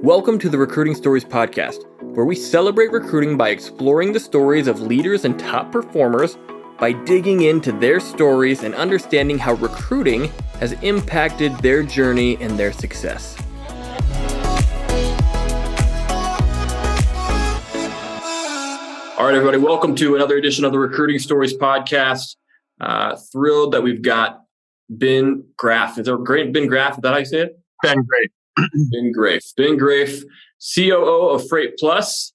Welcome to the Recruiting Stories podcast, where we celebrate recruiting by exploring the stories of leaders and top performers by digging into their stories and understanding how recruiting has impacted their journey and their success. All right, everybody, welcome to another edition of the Recruiting Stories podcast. Thrilled that we've got Ben Graeff. Is that great? Ben Graeff, is that how you say it? Ben Graeff. Ben Graeff, COO of FreightPlus.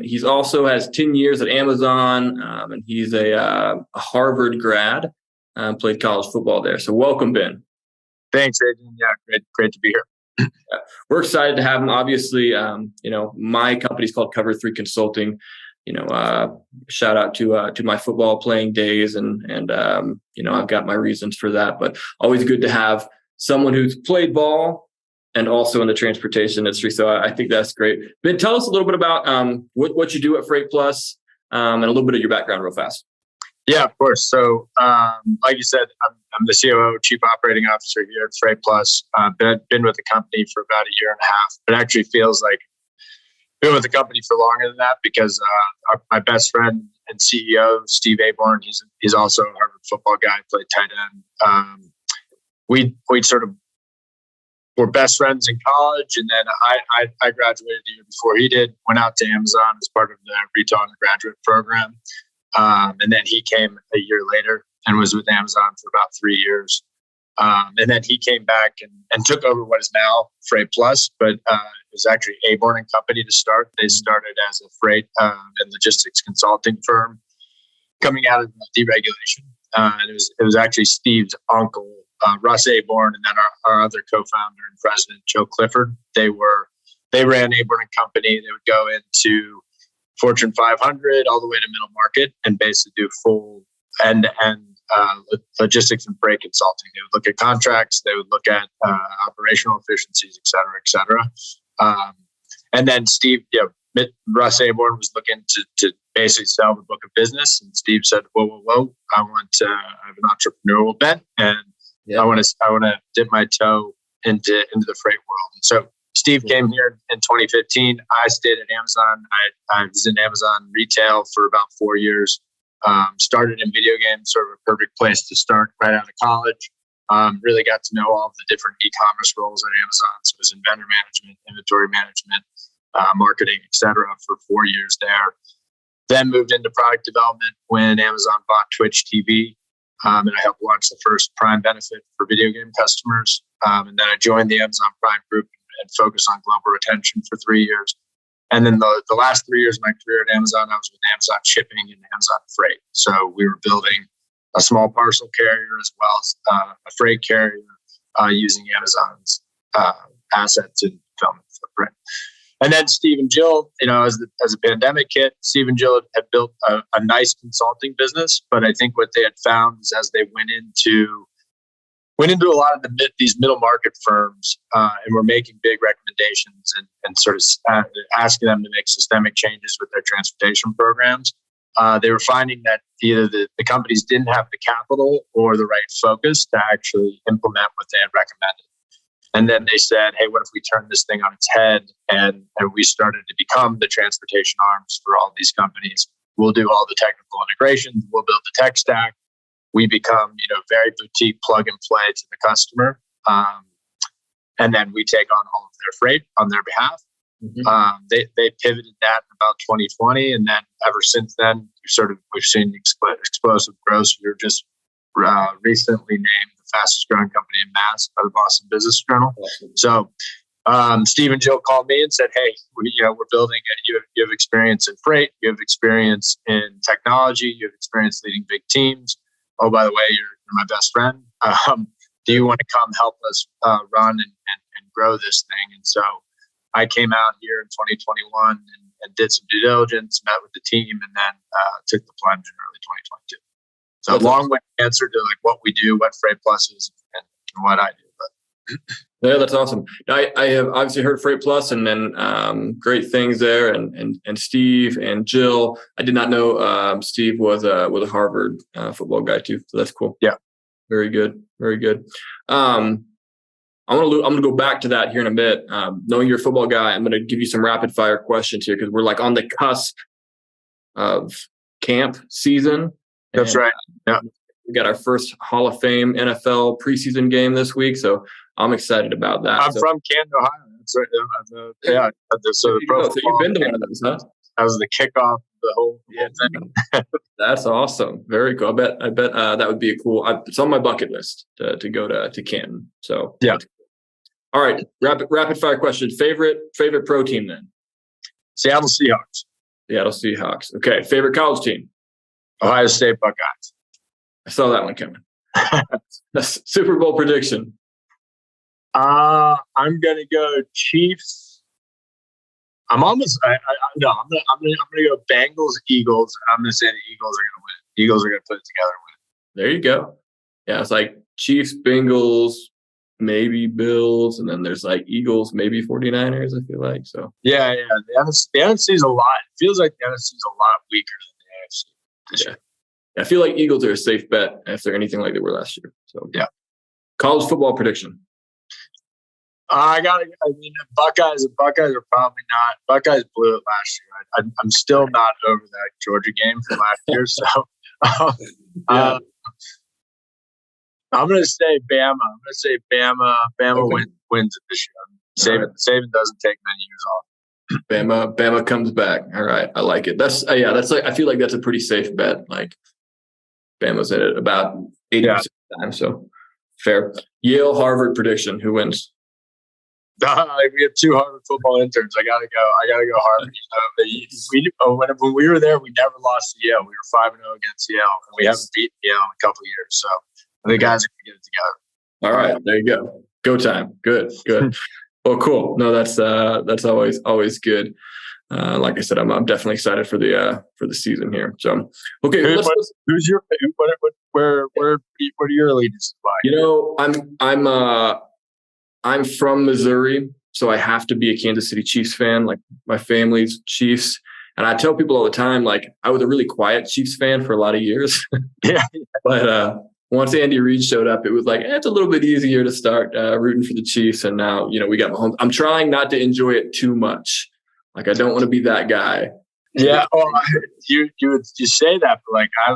He's also has 10 years at Amazon, and he's a Harvard grad. Played college football there. So welcome, Ben. Thanks, Adrian. Yeah, great to be here. We're excited to have him. Obviously, my company's called Cover 3 Consulting. Shout out to my football playing days, and I've got my reasons for that. But always good to have someone who's played ball and also in the transportation industry. So I think that's great. Ben, tell us a little bit about what you do at FreightPlus and a little bit of your background real fast. Yeah, of course. So, like you said, I'm the COO, Chief Operating Officer here at FreightPlus. Been with the company for about a year and a half. It actually feels like I've been with the company for longer than that because my best friend and CEO, Steve Aborn, he's also a Harvard football guy, played tight end. We sort of were best friends in college, and then I graduated the year before he did, went out to Amazon as part of the retail undergraduate program. And then he came a year later and was with Amazon for about 3 years. And then he came back and took over what is now FreightPlus, but it was actually Aborn and Company to start. They started as a freight and logistics consulting firm coming out of deregulation. And it was actually Steve's uncle, Russ Aborn, and then our other co-founder and president, Joe Clifford. They ran Aborn and Company. They would go into Fortune 500 all the way to middle market and basically do full end-to-end logistics and freight consulting. They would look at contracts. They would look at operational efficiencies, et cetera, et cetera. And then Steve, Russ Aborn was looking to basically sell the book of business. And Steve said, whoa, I want to have an entrepreneurial bent, and I want to dip my toe into the freight world. And so Steve came here in 2015. I stayed at Amazon. I was in Amazon retail for about 4 years. Started in video games, sort of a perfect place to start right out of college. Really got to know all of the different e-commerce roles at Amazon. So it was in vendor management, inventory management, marketing, et cetera, for 4 years there. Then moved into product development when Amazon bought Twitch TV. And I helped launch the first Prime benefit for video game customers. And then I joined the Amazon Prime group and focused on global retention for 3 years. And then the last 3 years of my career at Amazon, I was with Amazon Shipping and Amazon Freight. So we were building a small parcel carrier as well as a freight carrier using Amazon's assets and fulfillment footprint. And then Steve and Jill, as a pandemic hit, Steve and Jill had built a nice consulting business. But I think what they had found is as they went into a lot of these middle market firms and were making big recommendations and sort of asking them to make systemic changes with their transportation programs, they were finding that either the companies didn't have the capital or the right focus to actually implement what they had recommended. And then they said, hey, what if we turn this thing on its head and we started to become the transportation arms for all these companies? We'll do all the technical integrations. We'll build the tech stack. We become, very boutique plug and play to the customer. And then we take on all of their freight on their behalf. Mm-hmm. They pivoted that in about 2020. And then ever since then, we've seen explosive growth. We were just recently named the fastest growing company in mass by the Boston Business Journal. Awesome. So Steve and Jill called me and said, hey, we're building you have experience in freight. You have experience in technology. You have experience leading big teams. Oh, by the way, you're my best friend. Do you want to come help us run and grow this thing? And so I came out here in 2021 and did some due diligence, met with the team, and then took the plunge in early 2022. So that's a long way answer to what we do, what FreightPlus is, and what I do. But yeah, that's awesome. I have obviously heard FreightPlus and then great things there, and Steve and Jill. I did not know Steve was a Harvard football guy too, so that's cool. Yeah, very good, very good. I'm going to go back to that here in a bit. Knowing you're a football guy, I'm going to give you some rapid fire questions here because we're like on the cusp of camp season. That's right. Yeah. We got our first Hall of Fame NFL preseason game this week, so I'm excited about that. I'm from Canton, Ohio. That's right. Yeah. So you've been to one of those, huh? That was the kickoff of the whole thing. That's awesome. Very cool. I bet that would be a cool. It's on my bucket list to go to Canton. So yeah. All right. Rapid fire question. Favorite pro team then? Seattle Seahawks. Seattle Seahawks. Okay. Favorite college team? Ohio State Buckeyes. I saw that one coming. Super Bowl prediction. I'm gonna go Chiefs. I'm almost. I'm gonna go Bengals Eagles. I'm gonna say the Eagles are gonna win. Eagles are gonna put it together and win. There you go. Yeah, it's like Chiefs, Bengals, maybe Bills, and then there's like Eagles, maybe 49ers. I feel like so. Yeah. The NFC is a lot. It feels like the NFC is a lot weaker than the AFC this year. I feel like Eagles are a safe bet if they're anything like they were last year. So yeah. College football prediction. Buckeyes are probably not. Buckeyes blew it last year. I'm still not over that Georgia game from last year. So I'm going to say Bama. Bama wins it this year. Saban doesn't take many years off. Bama comes back. All right, I like it. That's like I feel like that's a pretty safe bet. Like Bama's in it about 80% of the time. So fair. Yale Harvard prediction. Who wins? We have 2 Harvard football interns. I gotta go Harvard. When we were there, we never lost to Yale. We were 5-0 against Yale, and we haven't beaten Yale in a couple of years. So the guys are gonna get it together. All right, there you go. Go time. Good. Well, cool. No, that's always good. Like I said, I'm definitely excited for the season here. So okay, who's your where are your allegiances by? You know, I'm from Missouri, so I have to be a Kansas City Chiefs fan. Like my family's Chiefs. And I tell people all the time, like I was a really quiet Chiefs fan for a lot of years. Yeah. But once Andy Reid showed up, it was like, it's a little bit easier to start rooting for the Chiefs. And now, we got Mahomes. I'm trying not to enjoy it too much. Like I don't want to be that guy. Yeah. Well, you say that, but like I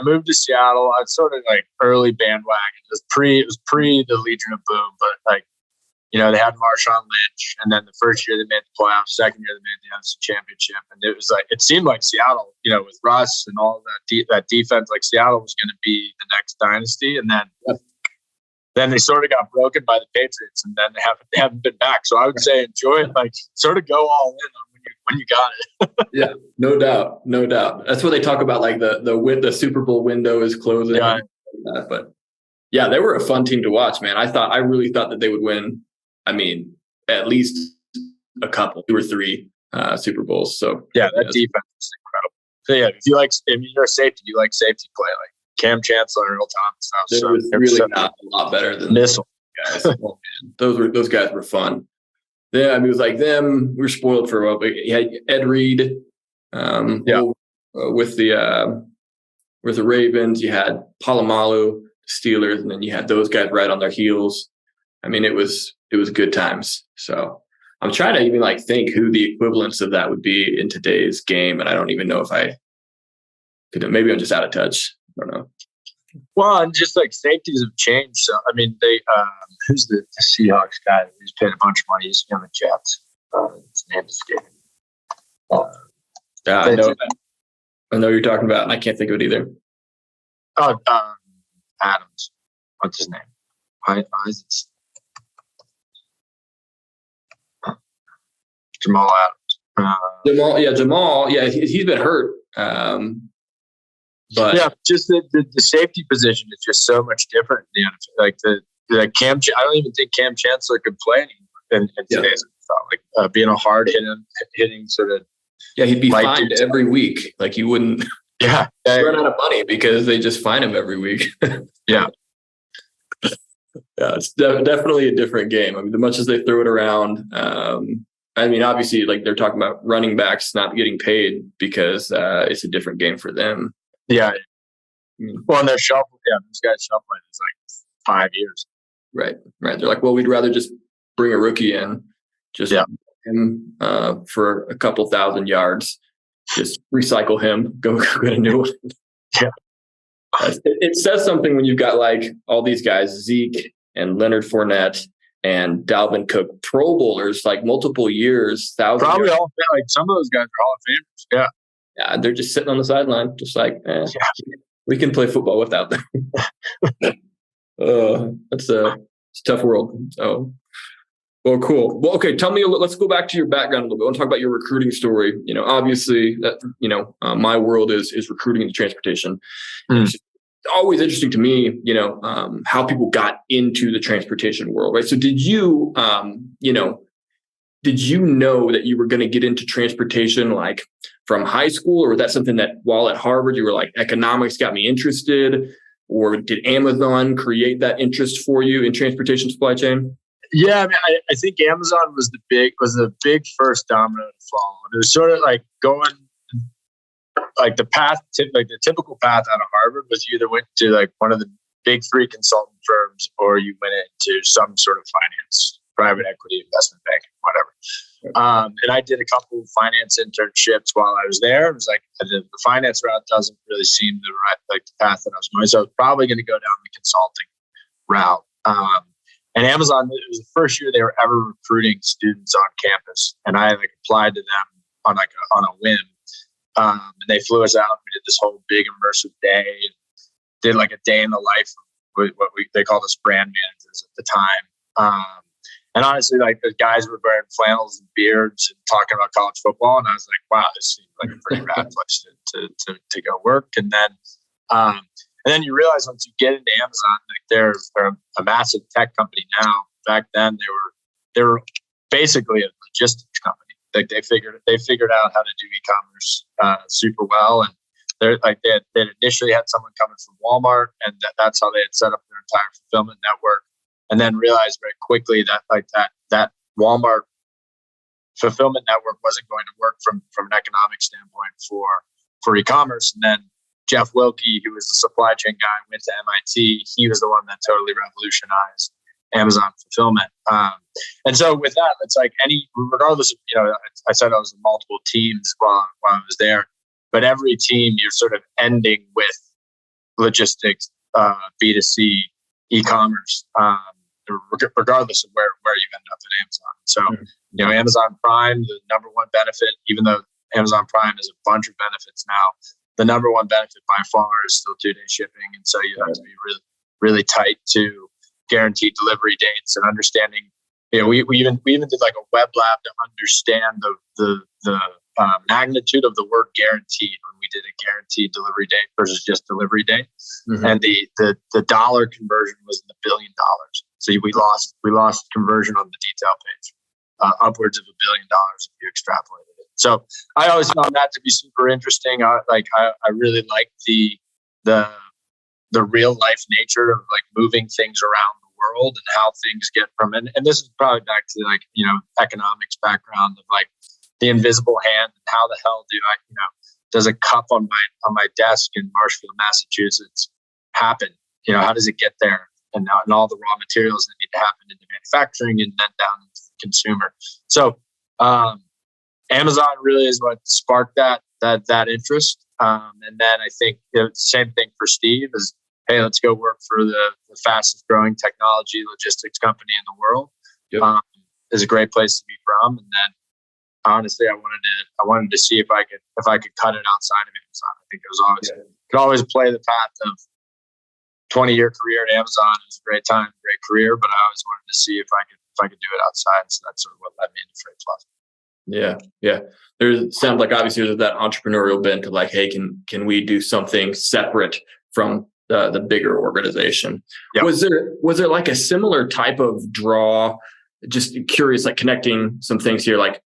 moved to Seattle. I was sort of like early bandwagon. It was pre the Legion of Boom, but like, they had Marshawn Lynch, and then the first year they made the playoffs, second year they made the NFC Championship, and it was like it seemed like Seattle, with Russ and all that defense, like Seattle was going to be the next dynasty, and then they sort of got broken by the Patriots, and then they haven't been back. So I would say enjoy it, like sort of go all in on when you got it. Yeah, no doubt. That's what they talk about, like the Super Bowl window is closing. Yeah. But yeah, they were a fun team to watch, man. I really thought that they would win. I mean, at least a couple, 2 or 3 Super Bowls. So yeah, that defense is incredible. So yeah, if you're a safety, you like safety play, like Cam Chancellor and Earl Thomas. It was really not a lot better than missile guys. Oh, man. Those guys were fun. Yeah, it was like them. We were spoiled for a while. But you had Ed Reed, with the Ravens. You had Polamalu, Steelers, and then you had those guys right on their heels. I mean, it was good times. So I'm trying to even like think who the equivalents of that would be in today's game, and I don't even know if I could. Maybe I'm just out of touch. I don't know. Well, and just like safeties have changed. So I mean, they who's the Seahawks guy who's paid a bunch of money? He's on the Jets. His name is escaping. Yeah, I know you're talking about, and I can't think of it either. Oh, Adams. What's his name? Jamal Adams. Jamal. Yeah, he's been hurt. But yeah, just the safety position is just so much different. Like the Cam. I don't even think Cam Chancellor could play anymore in today's NFL. Like being a hard hitting sort of. Yeah, he'd be fined every week. Like he wouldn't. Yeah, run out of money because they just fine him every week. Yeah. Yeah, it's definitely a different game. I mean, as much as they throw it around, I mean, obviously, like they're talking about running backs not getting paid because it's a different game for them. Yeah. Well, and they're shuffling. Yeah, this guy's shuffling is like 5 years. Right. They're like, well, we'd rather just bring a rookie in, just him for a couple thousand yards, just recycle him, go get a new one. Yeah. It says something when you've got like all these guys, Zeke and Leonard Fournette and Dalvin Cook, Pro Bowlers, like multiple years, thousands. Probably all like some of those guys are Hall of Famers. Yeah. Yeah, they're just sitting on the sideline, just like, we can play football without them. It's a tough world. So, well, cool. Well, okay. Tell me, let's go back to your background a little bit. I want to talk about your recruiting story. Obviously that, my world is recruiting into transportation. It's always interesting to me, how people got into the transportation world, right? So did you, did you know that you were going to get into transportation like from high school, or was that something that while at Harvard you were like, economics got me interested, or did Amazon create that interest for you in transportation supply chain? Yeah, I mean, I think Amazon was the big first domino to fall. It was sort of like going like the typical path out of Harvard was you either went to like one of the big three consultant firms, or you went into some sort of finance, private equity, investment banking, whatever. And I did a couple of finance internships while I was there. It was like the finance route doesn't really seem the path that I was going. So I was probably going to go down the consulting route. And Amazon, it was the first year they were ever recruiting students on campus, and I applied to them on a whim. And they flew us out. We did this whole big immersive day, and did like a day in the life of what they called us brand managers at the time. And honestly, like the guys were wearing flannels and beards and talking about college football, and I was like, wow, this seems like a pretty rad place to go work. And then you realize once you get into Amazon, like they're a massive tech company now. Back then, they were basically a logistics company. Like they figured out how to do e-commerce super well, and they initially had someone coming from Walmart, and that's how they had set up their entire fulfillment network. And then realized very quickly that that Walmart fulfillment network wasn't going to work from an economic standpoint for e-commerce. And then Jeff Wilkie, who was the supply chain guy, went to MIT. He was the one that totally revolutionized Amazon fulfillment. And so with that, it's like regardless of, I said I was in multiple teams while I was there, but every team you're sort of ending with logistics, B2C, e-commerce, regardless of where you end up at Amazon. So, Amazon Prime, the number one benefit, even though Amazon Prime has a bunch of benefits now, the number one benefit by far is still 2-day shipping. And so you have to be really, really tight to guaranteed delivery dates and understanding. We even did like a web lab to understand the magnitude of the word guaranteed when we did a guaranteed delivery date versus just delivery date. Mm-hmm. And the dollar conversion was in the $1 billion. So we lost conversion on the detail page, upwards of $1 billion if you extrapolated it. So I always found that to be super interesting. I really like the real life nature of like moving things around the world and how things get from and this is probably back to like economics background of like the invisible hand and how the hell does a cup on my desk in Marshfield, Massachusetts happen? How does it get there? And all the raw materials that need to happen into manufacturing and then down to the consumer. So Amazon really is what sparked that interest. And then I think same thing for Steve is, hey, let's go work for the fastest growing technology logistics company in the world. Yep. Is a great place to be from. And then honestly, I wanted to see if I could cut it outside of Amazon. I think it was could always play the path of 20-year career at Amazon. It was a great time, great career, but I always wanted to see if I could do it outside. So that's sort of what led me into FreightPlus. Yeah. There sounds like obviously there's that entrepreneurial bent to like, hey, can we do something separate from the bigger organization? Yep. Was there like a similar type of draw? Just curious, like connecting some things here. Like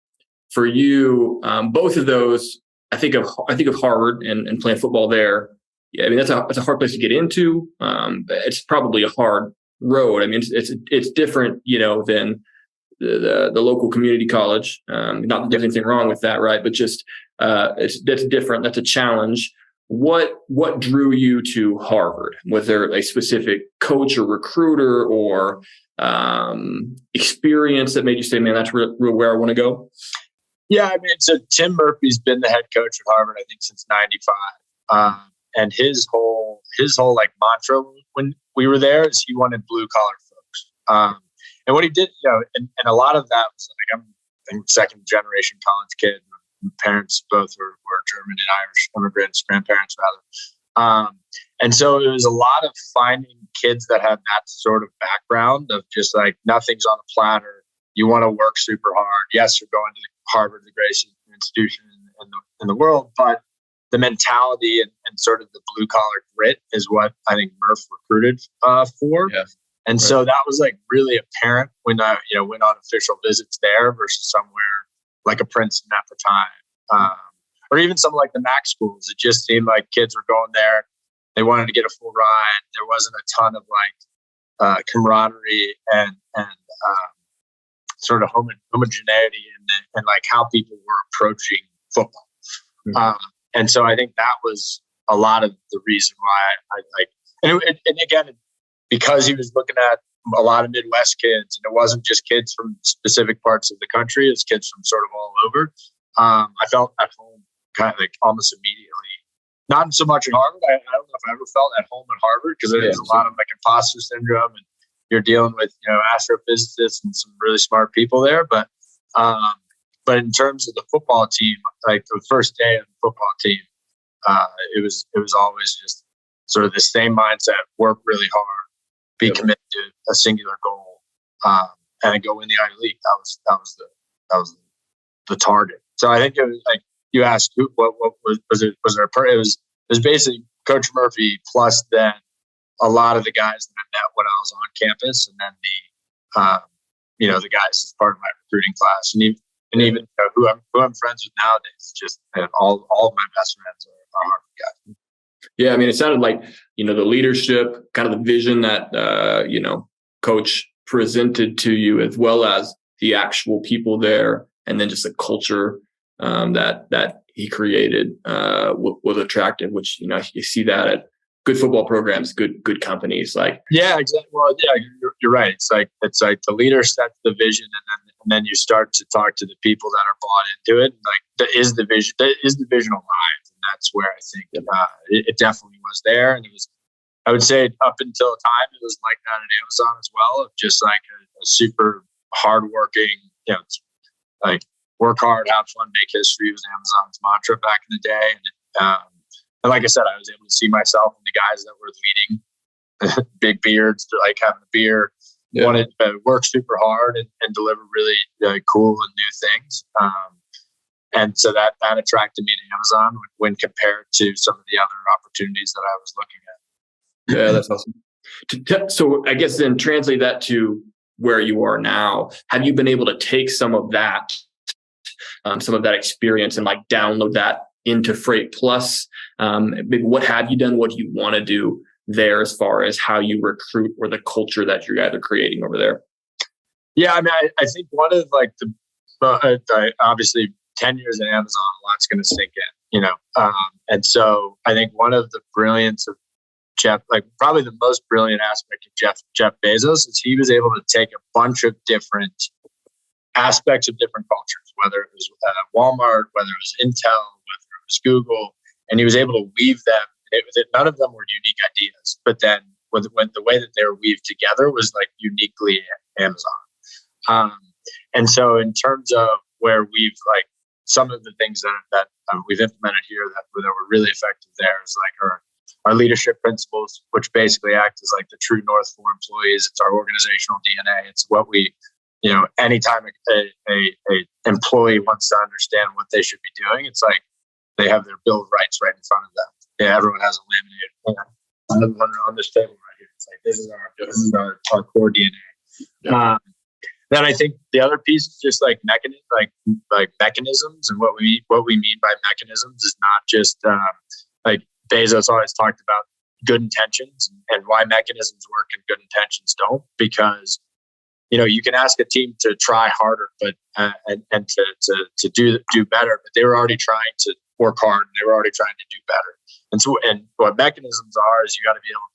for you, both of those, I think of Harvard and playing football there. Yeah, I mean that's a hard place to get into. It's probably a hard road. I mean it's different, than the local community college. Not that there's anything wrong with that, right? But just that's different. That's a challenge. what drew you to Harvard? Was there a specific coach or recruiter or experience that made you say, man, that's real where I want to go? Yeah, I mean, so Tim Murphy's been the head coach at Harvard, I think, since '95, and his whole like mantra when we were there is he wanted blue collar folks. And what he did, and a lot of that was like I'm second generation college kid. My parents both were German and Irish immigrants, grandparents rather. And so it was a lot of finding kids that had that sort of background of just like nothing's on a platter. You want to work super hard. Yes, you're going to Harvard, the greatest institution in the world, but the mentality and sort of the blue collar grit is what I think Murph recruited for. Yeah. And right. So that was like really apparent when I went on official visits there versus somewhere like a Princeton at the time, or even some like the Mac schools. It just seemed like kids were going there. They wanted to get a full ride. There wasn't a ton of like camaraderie and sort of homogeneity and like how people were approaching football. Mm-hmm. And so I think that was a lot of the reason why I like, and again, because he was looking at a lot of Midwest kids, and it wasn't just kids from specific parts of the country, it's kids from sort of all over. I felt at home kind of like almost immediately. Not so much at Harvard. I don't know if I ever felt at home at Harvard because there's a lot of like imposter syndrome, and you're dealing with astrophysicists and some really smart people there. But in terms of the football team, like the first day of the football team, it was always just sort of the same mindset: work really hard, be committed to a singular goal, and then go win the Ivy League. That was the target. So I think it was like you asked, what was it? It was basically Coach Murphy plus then a lot of the guys that I met when I was on campus, and then the guys as part of my recruiting class, and even who I'm friends with nowadays. Just all of my best friends are Harvard guys. Yeah, I mean, it sounded like the leadership, kind of the vision that Coach presented to you, as well as the actual people there, and then just the culture that he created was attractive. Which you see that at good football programs, good companies. Like exactly. Well, you're right. It's like the leader sets the vision, and then you start to talk to the people that are bought into it. Like is the vision aligned? And that's where I think it definitely was there. And it was, I would say, up until a time, it was like that at Amazon as well. Of just like a super hardworking, like work hard, have fun, make history was Amazon's mantra back in the day. And like I said, I was able to see myself in the guys that were leading, big beards, like having a beer, wanted to work super hard and deliver really cool and new things. And so that attracted me to Amazon when compared to some of the other opportunities that I was looking at. Yeah, that's awesome. So I guess then translate that to where you are now. Have you been able to take some of that experience and like download that into FreightPlus? Maybe what have you done? What do you want to do there as far as how you recruit or the culture that you guys are creating over there? Yeah, I mean, I think one of like obviously 10 years at Amazon, a lot's going to sink in, and so I think one of the brilliance of Jeff, like probably the most brilliant aspect of Jeff Bezos, is he was able to take a bunch of different aspects of different cultures, whether it was Walmart, whether it was Intel, whether it was Google, and he was able to weave them. None of them were unique ideas, but then when the way that they were weaved together was like uniquely Amazon. And so in terms of where we've like some of the things that we've implemented here that were really effective there is like our leadership principles, which basically act as like the true north for employees. It's our organizational DNA. It's what we, anytime a employee wants to understand what they should be doing, it's like they have their Bill of Rights right in front of them. Yeah, everyone has a laminated on this table right here. It's like this is our core DNA. Then I think the other piece is just like mechanisms, and what we mean by mechanisms is not just like Bezos always talked about good intentions and why mechanisms work and good intentions don't, because you can ask a team to try harder, but and to do better, but they were already trying to work hard and they were already trying to do better. And so, and what mechanisms are is you got to be able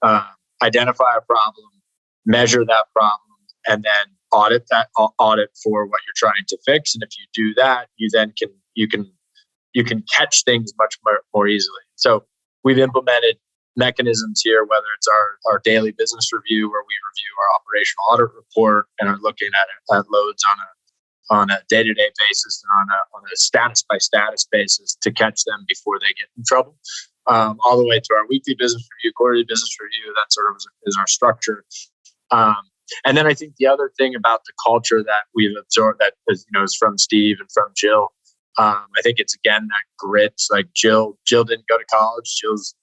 to identify a problem, measure that problem, and then audit for what you're trying to fix. And if you do that, you then can catch things much more easily. So we've implemented mechanisms here, whether it's our daily business review, where we review our operational audit report and are looking at loads on a day-to-day basis and on a status by status basis to catch them before they get in trouble, all the way to our weekly business review, quarterly business review. That sort of is our structure. And then I think the other thing about the culture that we've absorbed that is from Steve and from Jill, I think it's again that grit. Like Jill didn't go to college. Jill's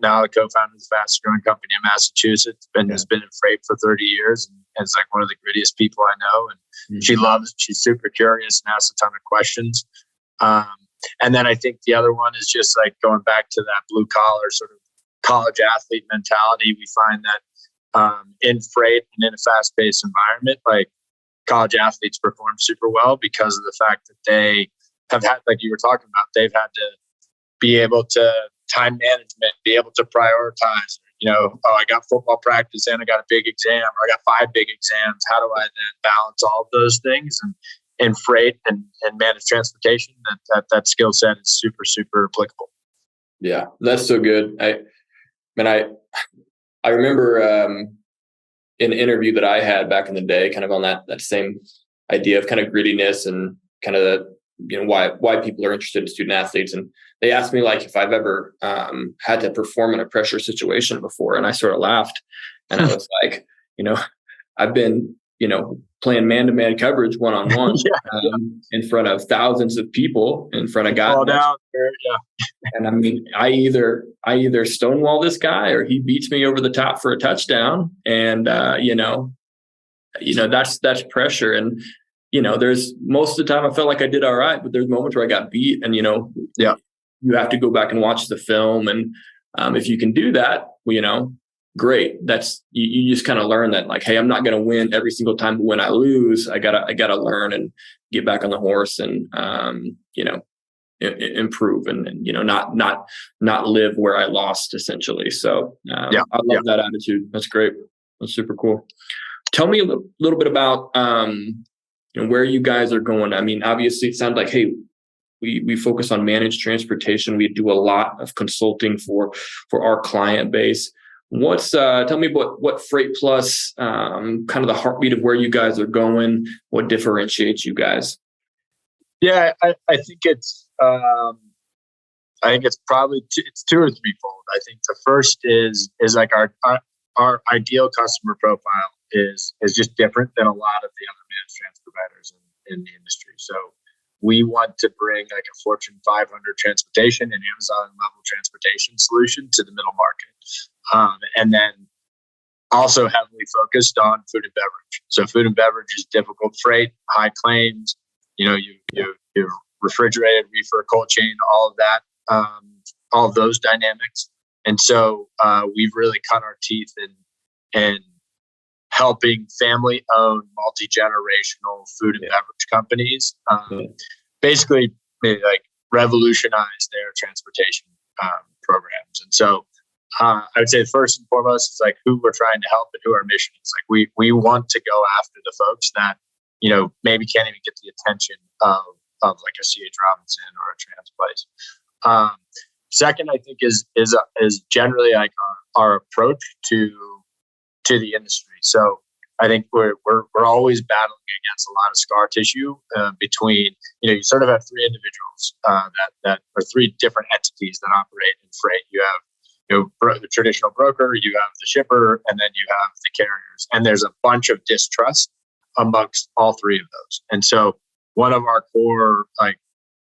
now the co-founder of the fastest growing company in Massachusetts and has been in freight for 30 years and is like one of the grittiest people I know. And she's super curious and asks a ton of questions. And then I think the other one is just like going back to that blue collar sort of college athlete mentality. We find that in freight and in a fast-paced environment, like college athletes perform super well because of the fact that they have had, like you were talking about, they've had to be able to time management, be able to prioritize. I got football practice and I got a big exam, or I got 5 big exams. How do I then balance all of those things? And in freight and managed transportation, that skill set is super, super applicable. Yeah, that's so good. I remember in an interview that I had back in the day, kind of on that same idea of kind of grittiness and kind of why people are interested in student athletes. And they asked me like if I've ever had to perform in a pressure situation before, and I sort of laughed, and I was like, I've been playing man-to-man coverage one-on-one in front of thousands of people, in front of guys. And I mean, I either stonewall this guy or he beats me over the top for a touchdown. And, that's pressure. And, there's most of the time I felt like I did all right, but there's moments where I got beat and, you have to go back and watch the film. And if you can do that, great. That's you just kind of learn that like, hey, I'm not going to win every single time, but when I lose, I gotta learn and get back on the horse and improve and not live where I lost essentially. So I love that attitude. That's great. That's super cool. Tell me a little bit about where you guys are going. I mean, obviously it sounds like, hey, we focus on managed transportation. We do a lot of consulting for our client base. Tell me what FreightPlus, kind of the heartbeat of where you guys are going, what differentiates you guys? Yeah, I think it's probably it's 2 or 3-fold. I think the first is like our ideal customer profile is just different than a lot of the other managed transport providers in the industry. So we want to bring like a Fortune 500 transportation and Amazon level transportation solution to the middle market. And then also heavily focused on food and beverage. So food and beverage is difficult freight, high claims, you refrigerated, reefer, cold chain, all of that, all of those dynamics. And so we've really cut our teeth in helping family-owned, multi-generational food and beverage companies basically like revolutionize their transportation programs. And so I would say first and foremost is like who we're trying to help and who our mission is. Like we want to go after the folks that maybe can't even get the attention of like a C.H. Robinson or a Transplace. Second, I think is generally like our approach to the industry. So I think we're always battling against a lot of scar tissue between you sort of have 3 individuals that are 3 different entities that operate in freight. You have the traditional broker, you have the shipper, and then you have the carriers. And there's a bunch of distrust amongst all 3 of those. And so one of our core like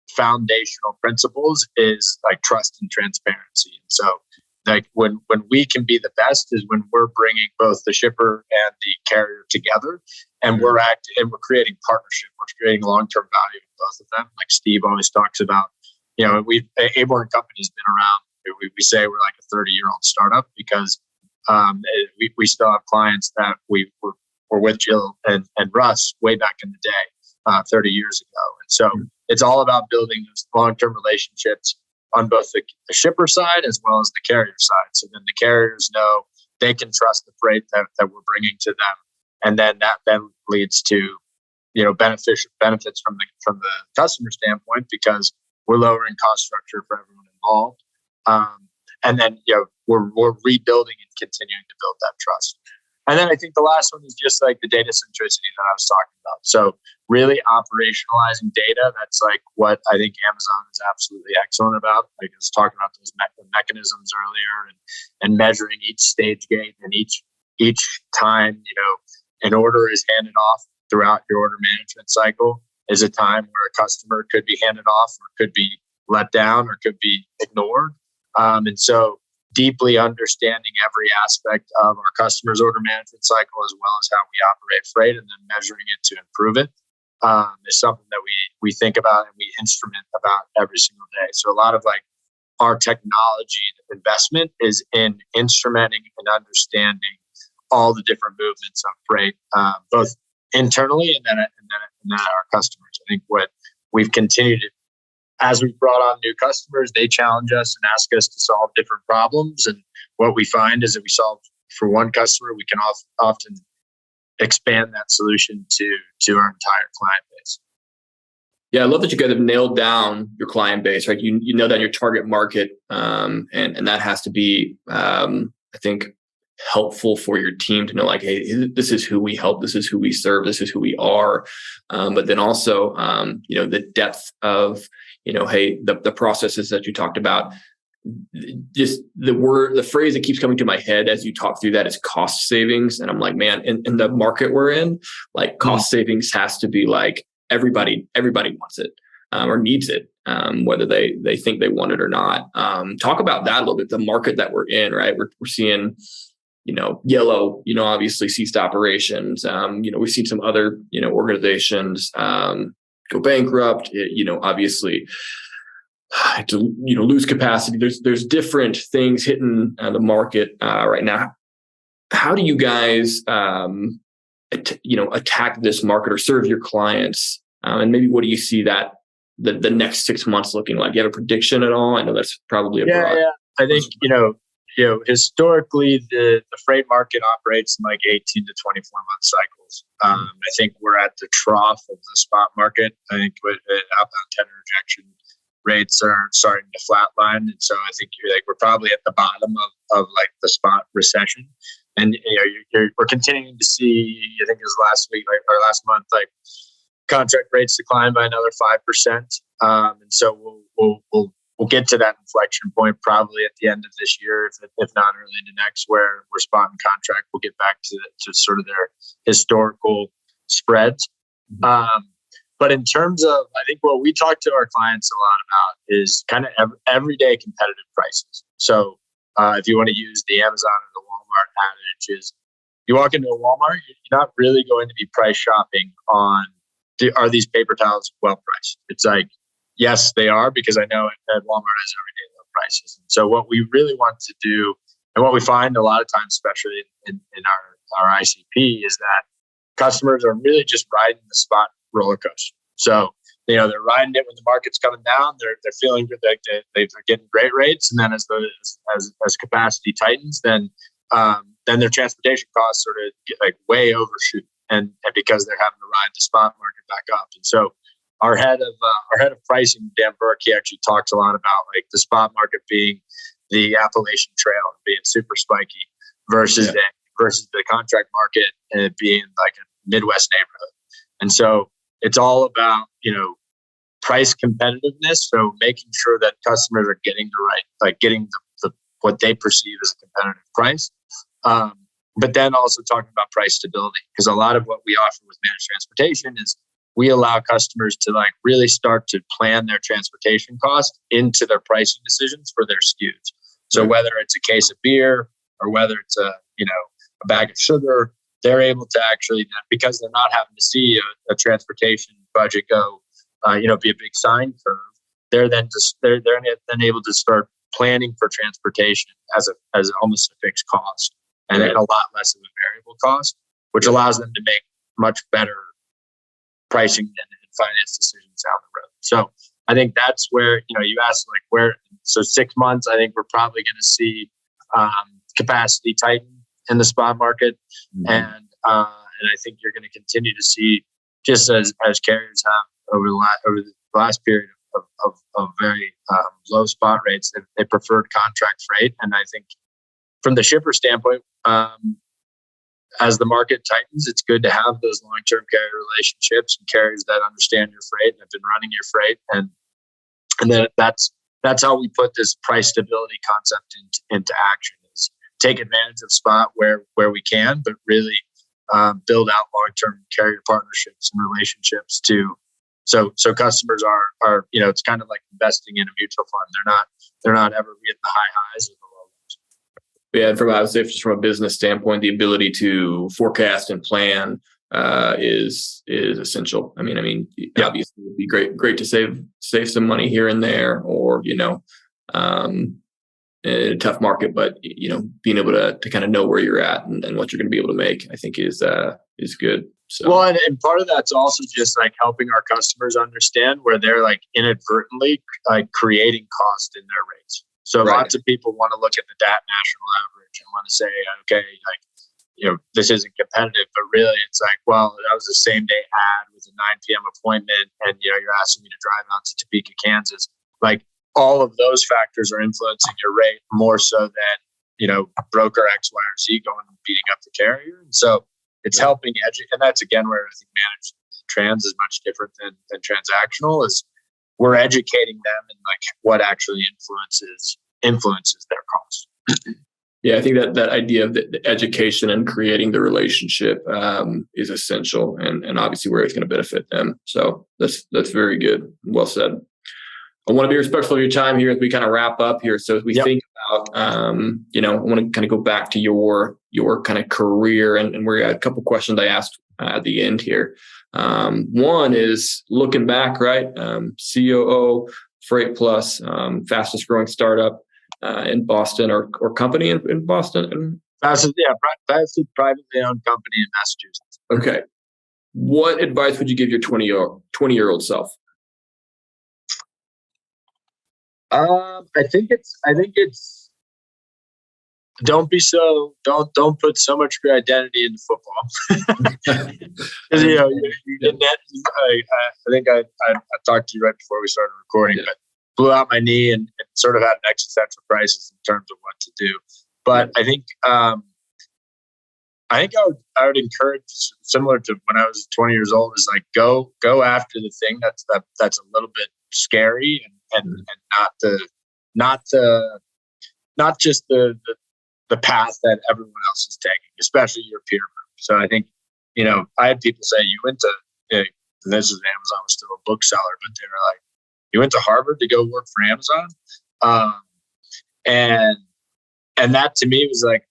foundational principles is like trust and transparency. And so like when we can be the best is when we're bringing both the shipper and the carrier together, and we're creating partnership. We're creating long-term value in both of them. Like Steve always talks about, Aborn Company's been around. We say we're like a 30-year-old startup because we still have clients that we were with Jill and Russ way back in the day, 30 years ago. And so it's all about building those long-term relationships, on both the shipper side as well as the carrier side. So then the carriers know they can trust the freight that we're bringing to them. And then that then leads to, benefits from the customer standpoint, because we're lowering cost structure for everyone involved. And then, we're rebuilding and continuing to build that trust. And then I think the last one is just like the data centricity that I was talking about. So really operationalizing data. That's like what I think Amazon is absolutely excellent about. Like I was talking about those mechanisms earlier, and measuring each stage gate and each time, an order is handed off throughout your order management cycle is a time where a customer could be handed off or could be let down or could be ignored. And so deeply understanding every aspect of our customers' order management cycle, as well as how we operate freight, and then measuring it to improve it, is something that we think about and we instrument about every single day. So a lot of like our technology investment is in instrumenting and understanding all the different movements of freight, both internally and then our customers. I think what we've continued to, as we've brought on new customers, they challenge us and ask us to solve different problems. And what we find is that we solve for one customer, we can often expand that solution to our entire client base. Yeah, I love that you guys have nailed down your client base, right? You know that your target market, and that has to be, I think, helpful for your team to know, like, hey, this is who we help, this is who we serve, this is who we are. But then also, the depth of, hey, the processes that you talked about. Just the phrase that keeps coming to my head as you talk through that is cost savings. And I'm like, man, in the market we're in, like cost savings has to be like everybody wants it, or needs it, whether they think they want it or not. Talk about that a little bit, the market that we're in, right? We're seeing, Yellow, obviously ceased operations. We've seen some other, organizations go bankrupt, obviously to, lose capacity. There's different things hitting the market right now. How do you guys, attack this market or serve your clients? And maybe what do you see that the next 6 months looking like? Do you have a prediction at all? I know that's probably a broad. Yeah. I think, historically, the freight market operates in like 18 to 24 month cycles. I think we're at the trough of the spot market. I think with outbound tender rejection rates are starting to flatline. And so I think we're probably at the bottom of like the spot recession. And, we're continuing to see, I think it was last week, or last month, like contract rates declined by another 5%. And so we'll get to that inflection point probably at the end of this year, if not early into next, where spot and contract will get back to sort of their historical spreads. But in terms of, I think what we talk to our clients a lot about is kind of everyday competitive prices. So if you want to use the Amazon or the Walmart adage, is you walk into a Walmart, you're not really going to be price shopping on, are these paper towels well priced? It's like, yes, they are, because I know at Walmart has everyday low prices. And so what we really want to do, and what we find a lot of times, especially in our ICP, is that customers are really just riding the spot roller coaster. So, they're riding it when the market's coming down. They're feeling good, like they're getting great rates. And then as capacity tightens, then their transportation costs sort of get like way overshoot. And because they're having to ride the spot market back up. And so our head of pricing, Dan Burke, he actually talks a lot about like the spot market being the Appalachian Trail, being super spiky, versus the contract market and it being like a Midwest neighborhood. And so it's all about, price competitiveness. So making sure that customers are getting getting the what they perceive as a competitive price. But then also talking about price stability, because a lot of what we offer with managed transportation is we allow customers to like really start to plan their transportation cost into their pricing decisions for their SKUs. So whether it's a case of beer or whether it's a bag of sugar, they're able to actually, because they're not having to see a transportation budget go, be a big sine curve. They're then able to start planning for transportation as almost a fixed cost, and then a lot less of a variable cost, which allows them to make much better pricing and finance decisions down the road. So I think that's where, you asked like where, so 6 months, I think we're probably going to see capacity tighten in the spot market. Mm-hmm. And I think you're going to continue to see, just as carriers have over the last period of very low spot rates, they preferred contract freight. And I think from the shipper standpoint, as the market tightens, it's good to have those long-term carrier relationships and carriers that understand your freight and have been running your freight. And then that's how we put this price stability concept into action, is take advantage of spot where we can, but really build out long-term carrier partnerships and relationships so customers are it's kind of like investing in a mutual fund. They're not ever getting the high highs or the low lows. Yeah, I would say just from a business standpoint, the ability to forecast and plan is essential. I mean, obviously it would be great to save some money here and there, or in a tough market, but being able to kind of know where you're at and what you're going to be able to make, I think is good. So. Well, and part of that's also just like helping our customers understand where they're like inadvertently like creating cost in their rates. So Lots of people want to look at the DAT national average and want to say, okay, like, this isn't competitive, but really it's like, well, that was a same day ad with a 9 p.m. appointment. And, you're asking me to drive out to Topeka, Kansas. Like all of those factors are influencing your rate more so than, broker X, Y, or Z going and beating up the carrier. And so it's helping educate. And that's again, where I think managed trans is much different than transactional, is we're educating them in like what actually influences their costs. Yeah, I think that idea of the education and creating the relationship is essential, and obviously where it's going to benefit them. So that's very good. Well said. I want to be respectful of your time here as we kind of wrap up here. So as we think about, I want to kind of go back to your kind of career, and we had a couple questions I asked at the end here. One is looking back, right? COO, FreightPlus, fastest growing startup in Boston, or company in Boston. Fastest privately owned company in Massachusetts. Okay. What advice would you give your 20-year-old self? I think it's don't put so much of your identity into football. Because you did that. I think I talked to you right before we started recording, but blew out my knee and sort of had an existential crisis in terms of what to do. But I think I would encourage, similar to when I was 20 years old, is like go after the thing that's a little bit scary and not just the path that everyone else is taking, especially your peer group. So I think, I had people say, you went to, this is Amazon was still a bookseller, but they were like, you went to Harvard to go work for Amazon. And that to me was like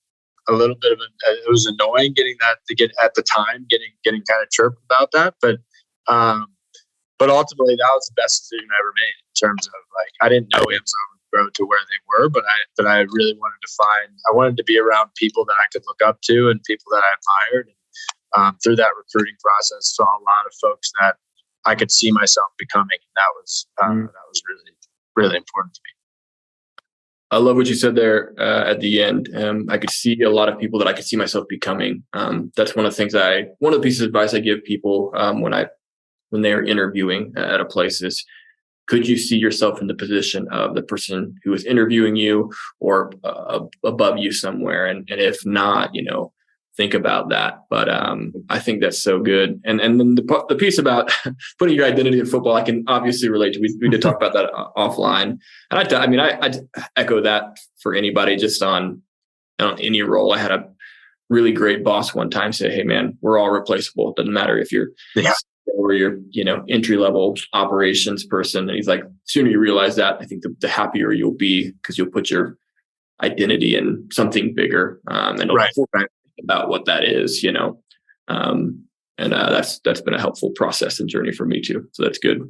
a little bit of it was annoying getting at the time, getting kind of chirped about that. But ultimately that was the best decision I ever made, in terms of like, I didn't know Amazon would grow to where they were, but I really wanted to be around people that I could look up to and people that I admired. And through that recruiting process, saw a lot of folks that I could see myself becoming. And that was really, really important to me. I love what you said there at the end. I could see a lot of people that I could see myself becoming. That's one of the things one of the pieces of advice I give people when they are interviewing at a place is, could you see yourself in the position of the person who is interviewing you, or above you somewhere? And if not, think about that. But I think that's so good. And then the piece about putting your identity in football, I can obviously relate to. We did talk about that offline. And I echo that for anybody, just on any role. I had a really great boss one time say, hey man, we're all replaceable. It doesn't matter if you're or you're, entry level operations person. And he's like, the sooner you realize that, I think the happier you'll be, because you'll put your identity in something bigger, and think about what that is, and that's been a helpful process and journey for me too. So that's good.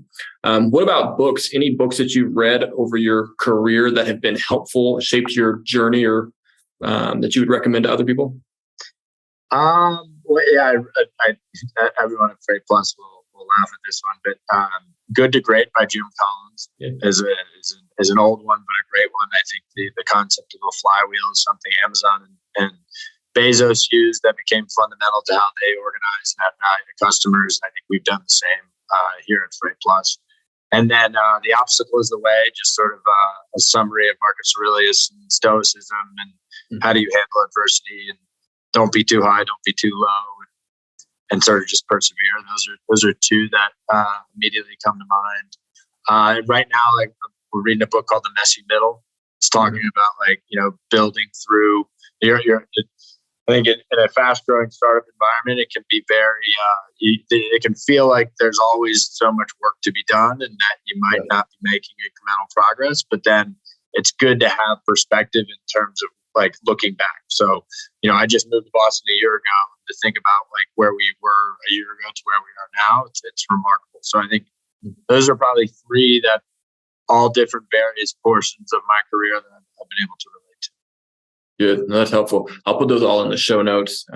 What about books? Any books that you've read over your career that have been helpful, shaped your journey, or that you would recommend to other people? Well, yeah, everyone at FreightPlus will will laugh at this one, but Good to Great by Jim Collins is an old one, but a great one. I think the concept of a flywheel is something Amazon and Bezos used that became fundamental to how they organize and add value to customers. I think we've done the same here at FreightPlus. And then The Obstacle is the Way, just sort of a summary of Marcus Aurelius and Stoicism and how do you handle adversity, and don't be too high, don't be too low, and sort of just persevere. Those are two that immediately come to mind. Right now, like, we're reading a book called The Messy Middle. It's talking about building through I think in a fast-growing startup environment, it can be very. It can feel like there's always so much work to be done, and that you might not be making incremental progress. But then it's good to have perspective in terms of like looking back. So, I just moved to Boston a year ago. To think about like where we were a year ago to where we are now, it's remarkable. So I think those are probably three that all different various portions of my career that I've been able to relate to. Good. No, that's helpful. I'll put those all in the show notes.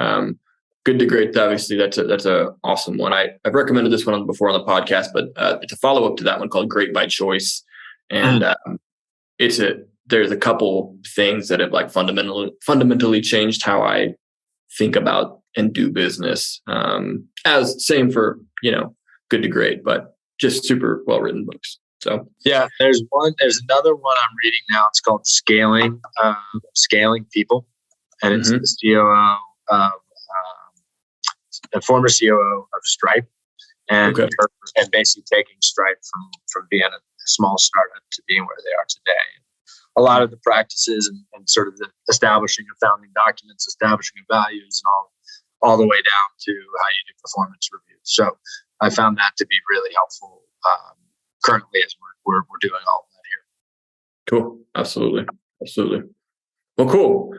Good to Great. Obviously, that's a awesome one. I've recommended this one before on the podcast, but it's a follow up to that one called Great by Choice, and there's a couple things that have like fundamentally changed how I think about and do business. As same for Good to Great, but just super well written books. So there's another one I'm reading now. It's called Scaling People, and it's the COO of the former COO of Stripe, and basically taking Stripe from being a small startup to being where they are today. A lot of the practices and sort of the establishing of founding documents, establishing of values, and all the way down to how you do performance reviews. So I found that to be really helpful currently as we're doing all of that here. Cool. Absolutely. Well, cool.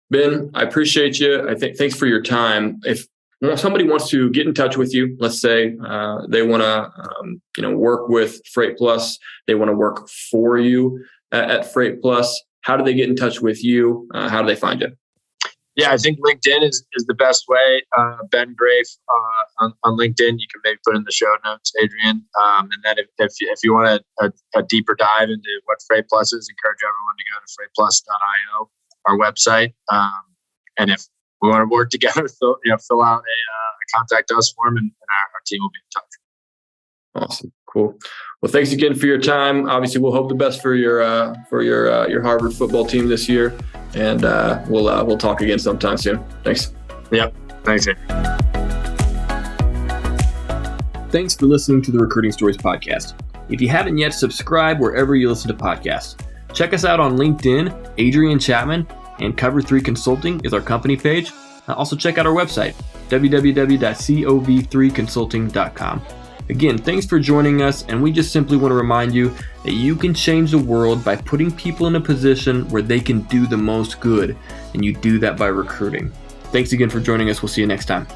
Ben, I appreciate you. I think thanks for your time. If somebody wants to get in touch with you, let's say they want to work with FreightPlus, they want to work for you at FreightPlus, how do they get in touch with you? How do they find you? Yeah, I think LinkedIn is the best way. Ben Graeff on LinkedIn. You can maybe put in the show notes, Adrian. And then if you want a deeper dive into what FreightPlus is, encourage everyone to go to freightplus.io, our website. And if we want to work together, fill out a contact us form, and our team will be in touch. Awesome, cool. Well, thanks again for your time. Obviously, we'll hope the best for your Harvard football team this year, and we'll talk again sometime soon. Thanks. Yep. Thanks. Thanks for listening to the Recruiting Stories podcast. If you haven't yet, subscribe wherever you listen to podcasts. Check us out on LinkedIn. Adrian Chapman and Cover 3 Consulting is our company page. Also check out our website, www.cov3consulting.com. Again, thanks for joining us, and we just simply want to remind you that you can change the world by putting people in a position where they can do the most good, and you do that by recruiting. Thanks again for joining us. We'll see you next time.